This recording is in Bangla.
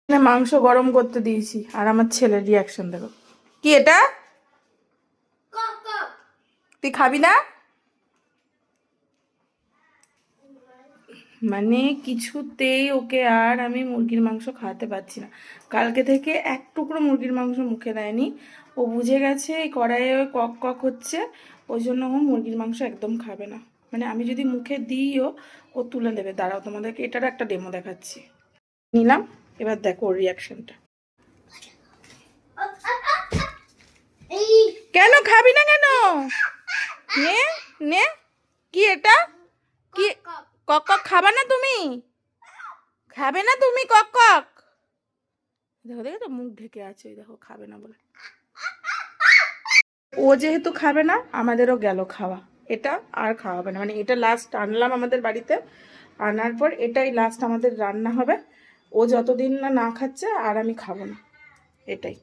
মাংস গরম করতে দিয়েছি আর আমার ছেলের রিয়াকশন দেখো। কি এটা? তুই খাবি না? মানে কিছুতেই ওকে আর আমি মুরগির মাংস খাওয়াতে পারছি না। কালকে থেকে এক টুকরো মুরগির মাংস মুখে দেয়নি। ও বুঝে গেছে এই কড়াইয়ে কক কক হচ্ছে, ওই জন্য ও মুরগির মাংস একদম খাবে না। মানে আমি যদি মুখে দিইও ও তুলে দেবে। দাঁড়াও তোমাদেরকে এটার একটা ডেমো দেখাচ্ছি। নিলাম, এবার দেখো ওর রিয়াকশনটা। কেন খাবি না কেন? নে নে, কি এটা? কি কক কক খাবা না তুমি? খাবে না তুমি কক কক? দেখো দেখো তো মুখ ঢেকে আছে, ওই দেখো খাবে না বলে। ও যেহেতু খাবে না আমাদেরও গেল খাওয়া। এটা আর খাওয়াবে না, মানে এটা লাস্ট আনলাম আমাদের বাড়িতে, আনার পর এটাই লাস্ট আমাদের রান্না হবে। ও যতদিন না না খাচ্ছে আর আমি খাবো না, এটাই।